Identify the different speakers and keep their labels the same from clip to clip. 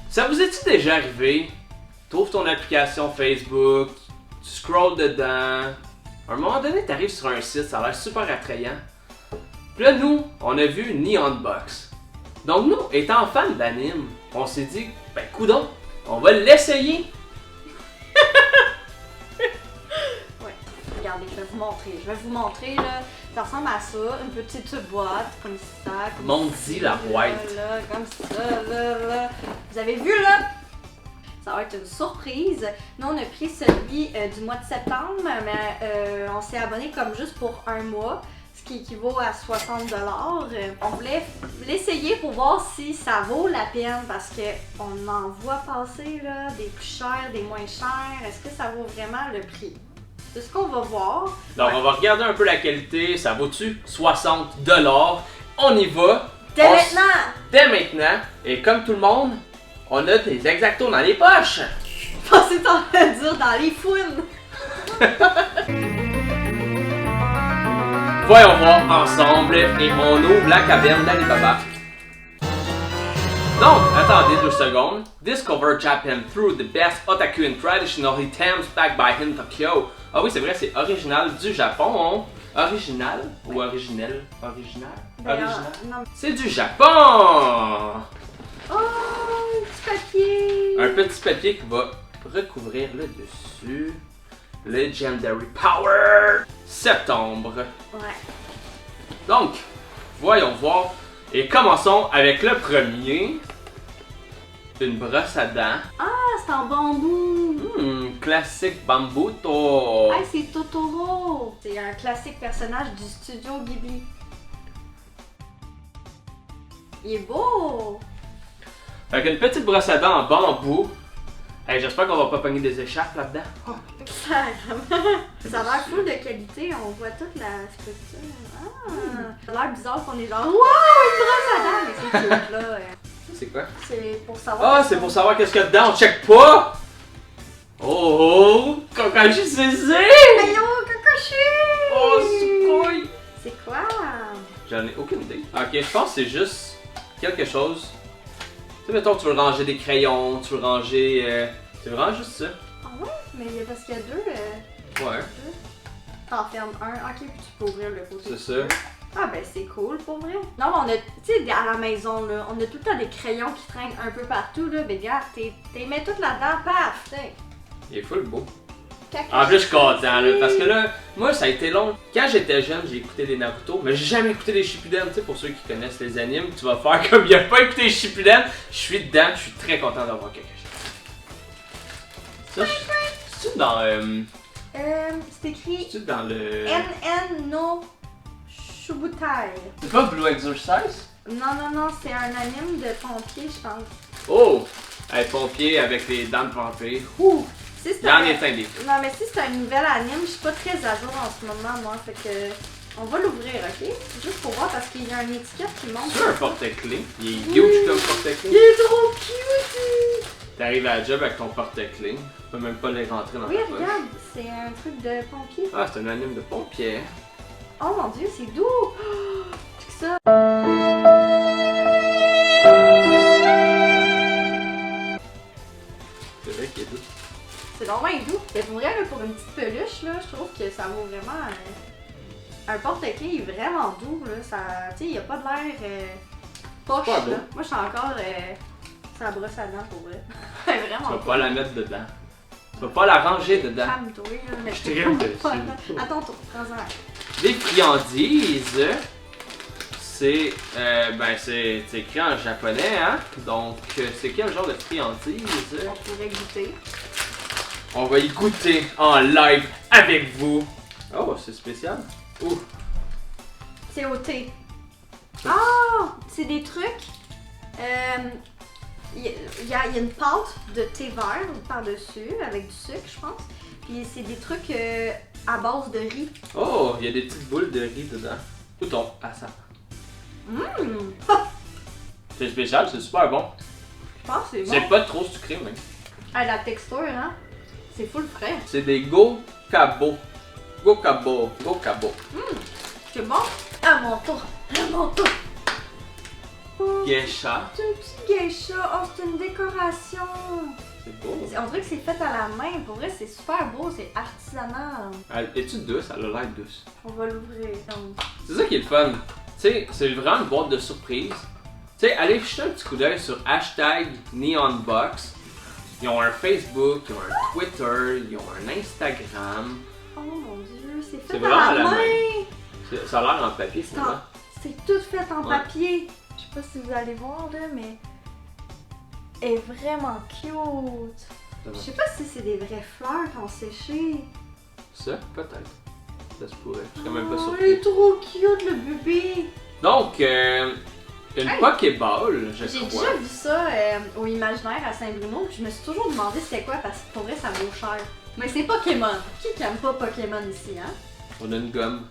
Speaker 1: Ça vous est-il déjà arrivé? Trouve ton application Facebook, tu scrolls dedans. À un moment donné, tu arrives sur un site, ça a l'air super attrayant. Puis là, nous, on a vu Neon Box. Donc nous, étant fans d'anime, on s'est dit, ben coudonc, on va l'essayer.
Speaker 2: Ouais, regardez, je vais vous montrer là. Ça ressemble à ça, une petite boîte, comme ça.
Speaker 1: Monte-y la boîte.
Speaker 2: Là, comme ça, là. Vous avez vu là? Ça va être une surprise. Nous, on a pris celui du mois de septembre, mais on s'est abonné comme juste pour un mois, ce qui équivaut à 60$. On voulait l'essayer pour voir si ça vaut la peine, parce qu'on en voit passer là, des plus chers, des moins chers. Est-ce que ça vaut vraiment le prix? C'est ce qu'on va voir.
Speaker 1: Donc on va regarder un peu la qualité, ça vaut-tu 60$? On y va.
Speaker 2: Dès maintenant!
Speaker 1: Dès maintenant. Et comme tout le monde, on a des exactos dans les poches.
Speaker 2: Je pensais que t'en dire dans les fouines.
Speaker 1: Voyons voir ensemble et on ouvre la caverne d'Alibaba. Donc, attendez 2 secondes. Discover Japan through the best otaku and traditional items backed by Hin Tokyo. Ah oui, c'est vrai, c'est original du Japon. Original ou originel? Original? Original?
Speaker 2: Non.
Speaker 1: C'est du Japon!
Speaker 2: Oh, un petit papier!
Speaker 1: Un petit papier qui va recouvrir le dessus. Legendary Power! Septembre.
Speaker 2: Ouais.
Speaker 1: Donc, voyons voir. Et commençons avec le premier. Une brosse à dents.
Speaker 2: Ah, c'est en bambou!
Speaker 1: Classique Bambuto.
Speaker 2: Ah, c'est Totoro! C'est un classique personnage du studio Ghibli. Il est beau!
Speaker 1: Avec une petite brosse à dents en bambou. Hey, j'espère qu'on va pas pogner des écharpes là-dedans. Oh.
Speaker 2: Ça a l'air full de qualité, on voit toute la structure. Ah! Ça a l'air bizarre qu'on est genre wow, une brosse à dents! Mais c'est cute là.
Speaker 1: C'est quoi?
Speaker 2: C'est pour savoir.
Speaker 1: Ah, c'est pour savoir qu'est-ce qu'il y a dedans, on check pas! Oh! Kakashi Sensei!
Speaker 2: Mais yo, Kakashi!
Speaker 1: Oh, Sukoi!
Speaker 2: C'est quoi?
Speaker 1: J'en ai aucune idée. Ok, je pense que c'est juste quelque chose. Tu sais, mettons, tu veux ranger des crayons, tu veux ranger. C'est vraiment juste ça.
Speaker 2: Ah ouais? Mais parce qu'il y a deux.
Speaker 1: Ouais.
Speaker 2: T'en fermes un. Ok, puis tu peux ouvrir le côté.
Speaker 1: C'est ça.
Speaker 2: Ah ben c'est cool pour vrai. Non, mais on a, tu sais, à la maison là, on a tout le temps des crayons qui traînent un peu partout là. Mais regarde, t'es mets tout là-dedans, paf! T'sais.
Speaker 1: Il est full beau.
Speaker 2: Kakashi.
Speaker 1: En plus, je suis content là, parce que là, moi, ça a été long. Quand j'étais jeune, j'ai écouté des Naruto, mais j'ai jamais écouté les Shippuden. Tu sais, pour ceux qui connaissent les animes, tu vas faire comme il a pas écouté les Shippuden. Je suis dedans, je suis très content d'avoir quelque chose. Ça, c'est-tu dans.
Speaker 2: C'est écrit
Speaker 1: C'est-tu dans le.
Speaker 2: NN no Shubutai.
Speaker 1: C'est pas Blue Exorcise?
Speaker 2: Non, c'est un anime de pompier, je pense.
Speaker 1: Oh! Un pompier avec les dents de vampire.
Speaker 2: Ouh! Si c'est
Speaker 1: Il y en est un des.
Speaker 2: Non, mais si c'est un nouvel anime, je suis pas très à jour en ce moment, moi. Fait que. On va l'ouvrir, ok? Juste pour voir parce qu'il y a une étiquette qui montre.
Speaker 1: C'est un porte-clés. Il est huge comme
Speaker 2: Il
Speaker 1: porte-clés.
Speaker 2: est trop cute!
Speaker 1: T'arrives à la job avec ton porte-clés. Tu peux même pas les rentrer dans
Speaker 2: Oui,
Speaker 1: ta poche.
Speaker 2: regarde, c'est un truc de pompier.
Speaker 1: Ah, c'est un anime de pompier.
Speaker 2: Oh mon dieu, c'est doux! Oh, c'est que ça!
Speaker 1: C'est vrai qu'il est doux.
Speaker 2: C'est vraiment doux. Mais pour vrai, là, pour une petite peluche, là, je trouve que ça vaut vraiment un porte-clés vraiment doux. Là. Ça, tu sais, il n'y a pas de l'air poche.
Speaker 1: Pas beau.
Speaker 2: Là. Moi, je suis encore ça brosse à dents pour vrai. Vraiment.
Speaker 1: Tu vas pas la mettre dedans. Tu vas pas la ranger dedans.
Speaker 2: Calme-toi, là. Mais
Speaker 1: Je tripe dessus.
Speaker 2: Attends, prends-en un.
Speaker 1: Des friandises. C'est c'est écrit en japonais, hein? Donc, c'est quel genre de friandises?
Speaker 2: On pourrait goûter.
Speaker 1: On va y goûter en live avec vous. Oh, c'est spécial. Ouh.
Speaker 2: C'est au thé. Ah! C'est des trucs. Il y a une pâte de thé vert par-dessus avec du sucre, je pense. Puis c'est des trucs à base de riz.
Speaker 1: Oh, il y a des petites boules de riz dedans. Outon, à ça. C'est spécial, c'est super bon.
Speaker 2: Je pense que c'est bon.
Speaker 1: C'est pas trop sucré, même.
Speaker 2: Ah, la texture, hein? C'est full frais.
Speaker 1: C'est des Gokabo. Gokabo. Gokabo.
Speaker 2: C'est bon. À mon tour. À mon tour.
Speaker 1: Geisha.
Speaker 2: C'est un petit geisha. Oh, c'est une décoration.
Speaker 1: C'est beau.
Speaker 2: On dirait que c'est fait à la main. Pour vrai, c'est super beau. C'est artisanal.
Speaker 1: Es-tu douce? Elle a l'air douce.
Speaker 2: On va l'ouvrir.
Speaker 1: C'est ça qui est le fun. Tu sais, c'est vraiment une boîte de surprise. Tu sais, allez jeter un petit coup d'œil sur #NeonBox. Ils ont un Facebook, ils ont un Twitter, ils ont un Instagram.
Speaker 2: Oh mon dieu, c'est fait
Speaker 1: C'est
Speaker 2: à
Speaker 1: vraiment
Speaker 2: la
Speaker 1: à la
Speaker 2: main.
Speaker 1: Ça a l'air en papier, c'est vrai.
Speaker 2: C'est tout fait en
Speaker 1: Ouais.
Speaker 2: papier. Je sais pas si vous allez voir là, mais elle est vraiment cute. Je sais pas si c'est des vraies fleurs qui ont séché.
Speaker 1: Ça, peut-être. Ça se pourrait. Je serais même pas
Speaker 2: Oh, il
Speaker 1: surpris.
Speaker 2: est trop cute le bébé.
Speaker 1: Donc, une
Speaker 2: Hey!
Speaker 1: Pokéball, je
Speaker 2: J'ai
Speaker 1: crois.
Speaker 2: déjà vu ça au Imaginaire à Saint-Bruno, puis je me suis toujours demandé c'était quoi parce que pour vrai ça vaut cher. Mais c'est Pokémon. Qui aime pas Pokémon ici, hein?
Speaker 1: On a une gomme.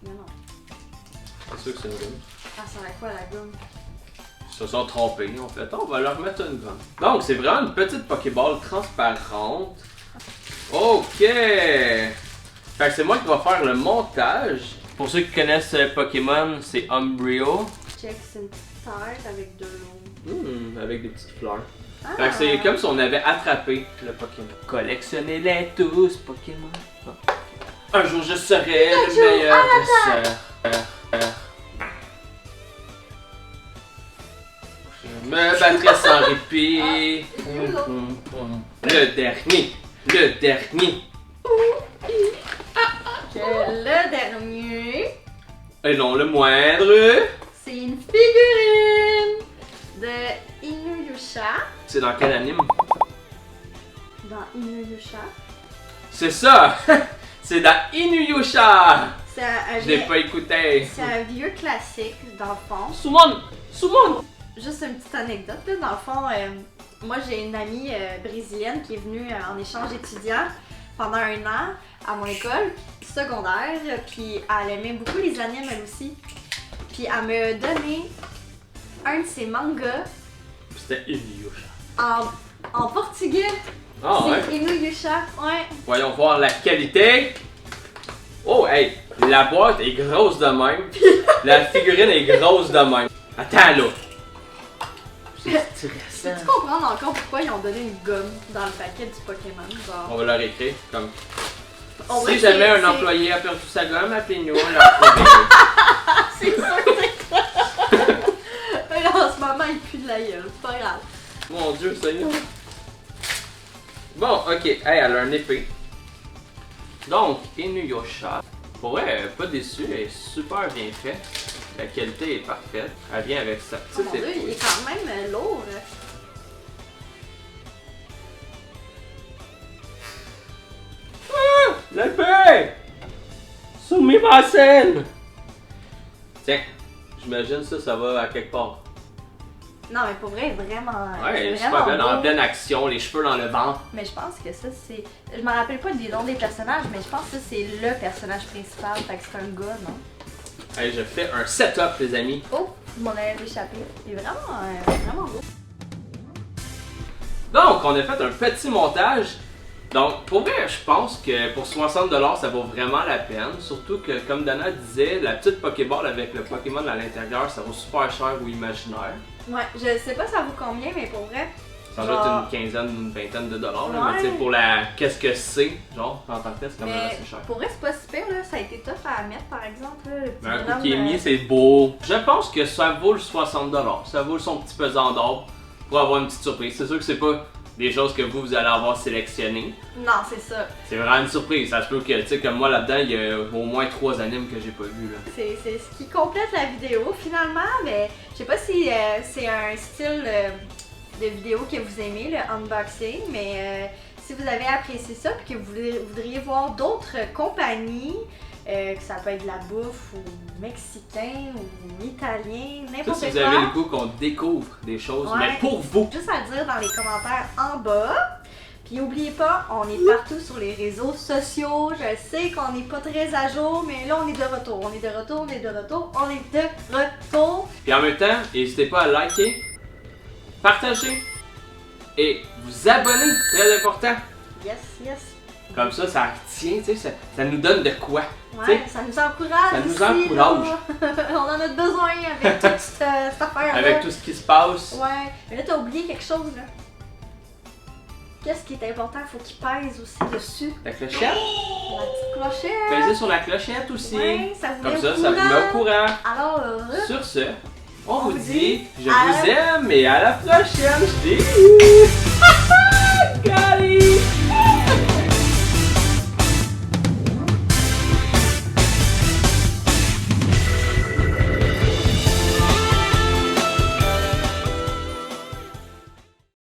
Speaker 2: Non, non.
Speaker 1: C'est sûr que c'est une gomme.
Speaker 2: Ah, ça va quoi la gomme?
Speaker 1: Ils se sont trompés, en fait. On va leur mettre une gomme. Donc, c'est vraiment une petite Pokéball transparente. Ok! Fait que c'est moi qui va faire le montage. Pour ceux qui connaissent Pokémon, c'est Umbreon.
Speaker 2: Check, c'est une petite tête avec de l'eau.
Speaker 1: Avec des petites fleurs.
Speaker 2: Ah.
Speaker 1: Fait que c'est comme si on avait attrapé le Pokémon. Collectionnez-les tous, Pokémon. Un jour je serai le meilleur dresseur. Je me battrai sans répit. Le dernier. Le dernier.
Speaker 2: Que le dernier,
Speaker 1: Et non le moindre.
Speaker 2: c'est une figurine de Inuyasha.
Speaker 1: C'est dans quel anime?
Speaker 2: Dans Inuyasha.
Speaker 1: C'est ça! C'est dans Inuyasha!
Speaker 2: C'est un,
Speaker 1: Je l'ai pas écouté.
Speaker 2: c'est un vieux classique, dans le fond.
Speaker 1: Summon! Summon!
Speaker 2: Juste une petite anecdote, là, dans le fond, moi j'ai une amie brésilienne qui est venue en échange étudiant pendant un an à mon école secondaire, puis elle aimait beaucoup les animes elle aussi. Puis elle m'a donné un de ses mangas
Speaker 1: C'était Inuyasha.
Speaker 2: en portugais.
Speaker 1: Ah ouais?
Speaker 2: C'est Inuyasha, ouais.
Speaker 1: Voyons voir la qualité. Oh, hey! La boîte est grosse de même. La figurine est grosse de même. Attends là! C'est stressant.
Speaker 2: Tu comprends encore pourquoi ils ont donné une gomme dans le paquet du Pokémon, genre.
Speaker 1: On va leur écrire comme.
Speaker 2: On dirait
Speaker 1: Si
Speaker 2: que
Speaker 1: jamais un
Speaker 2: c'est-
Speaker 1: employé a perdu sa gomme, appelez-nous, on leur trouve.
Speaker 2: C'est sûr que c'est ça. Là, en ce moment, il pue de la gueule, c'est pas grave.
Speaker 1: Mon dieu, Seigneur. Bon, ok. Hey, elle a un épée. Donc, Inuyasha. Pour vrai, pas déçu, elle est super bien faite. La qualité est parfaite. Elle vient avec sa
Speaker 2: Oh
Speaker 1: petite
Speaker 2: mon dieu, il
Speaker 1: épée.
Speaker 2: est quand même lourd.
Speaker 1: L'épée! Sumimasen! Tiens, j'imagine ça va à quelque part.
Speaker 2: Non, mais pour vrai, vraiment.
Speaker 1: Ouais, elle est
Speaker 2: c'est
Speaker 1: super
Speaker 2: vraiment
Speaker 1: belle, en
Speaker 2: beau.
Speaker 1: pleine action, les cheveux dans le ventre.
Speaker 2: Mais je pense que ça, c'est. Je me rappelle pas des noms des personnages, mais je pense que ça, c'est le personnage principal. Fait que c'est un gars, non?
Speaker 1: Hey, je fais un setup, les amis.
Speaker 2: Oh, mon œil échappé. Il est vraiment, vraiment beau.
Speaker 1: Donc, on a fait un petit montage. Donc, pour vrai, je pense que pour 60$, ça vaut vraiment la peine. Surtout que, comme Dana disait, la petite Pokéball avec le Pokémon à l'intérieur, ça vaut super cher ou imaginaire.
Speaker 2: Ouais, je sais pas ça vaut combien, mais pour vrai.
Speaker 1: Ça doit être
Speaker 2: Genre-
Speaker 1: une quinzaine, une vingtaine de dollars. Là,
Speaker 2: Ouais.
Speaker 1: mais tu sais, pour la qu'est-ce que c'est, genre, en tant que tel, c'est quand même
Speaker 2: Mais
Speaker 1: assez cher.
Speaker 2: pour vrai, c'est pas si pire, là. Ça a été tough à mettre, par exemple. Là, le petit
Speaker 1: Mais un
Speaker 2: bonhomme,
Speaker 1: coup qui est mis, c'est beau. Je pense que ça vaut le 60$. Ça vaut son petit pesant d'or pour avoir une petite surprise. C'est sûr que c'est pas des choses que vous allez avoir sélectionnées.
Speaker 2: Non, c'est ça.
Speaker 1: C'est vraiment une surprise. Ça se peut que, tu sais, comme moi là-dedans, il y a au moins 3 animes que j'ai pas vus. Là.
Speaker 2: C'est ce qui complète la vidéo finalement, mais je sais pas si c'est un style de vidéo que vous aimez, le unboxing, mais si vous avez apprécié ça et que vous voudriez voir d'autres compagnies, que ça peut être de la bouffe ou mexicain ou italien,
Speaker 1: Ça,
Speaker 2: n'importe
Speaker 1: si
Speaker 2: quoi.
Speaker 1: vous avez le goût qu'on découvre des choses,
Speaker 2: Ouais.
Speaker 1: mais pour vous.
Speaker 2: Juste à dire dans les commentaires en bas. Puis n'oubliez pas, on est partout sur les réseaux sociaux. Je sais qu'on n'est pas très à jour, mais là on est de retour. On est de retour, on est de retour, on est de retour.
Speaker 1: Puis en même temps, n'hésitez pas à liker, partager et vous abonner. Très important.
Speaker 2: Yes, yes.
Speaker 1: Comme ça retient, tu sais, ça nous donne de quoi.
Speaker 2: Ouais, ça nous encourage.
Speaker 1: Ça nous
Speaker 2: aussi,
Speaker 1: encourage.
Speaker 2: On en a besoin avec toute cette affaire-là.
Speaker 1: Avec tout ce qui se passe.
Speaker 2: Ouais, mais là, t'as oublié quelque chose, là. Qu'est-ce qui est important? Faut qu'il pèse aussi dessus.
Speaker 1: La clochette.
Speaker 2: La petite clochette.
Speaker 1: Pesez sur la clochette aussi.
Speaker 2: Ouais, ça vous
Speaker 1: Comme
Speaker 2: met
Speaker 1: ça,
Speaker 2: au
Speaker 1: ça vous met au courant.
Speaker 2: Alors,
Speaker 1: Sur ce, on vous dit, je
Speaker 2: à
Speaker 1: vous aime et à la prochaine. Je dis.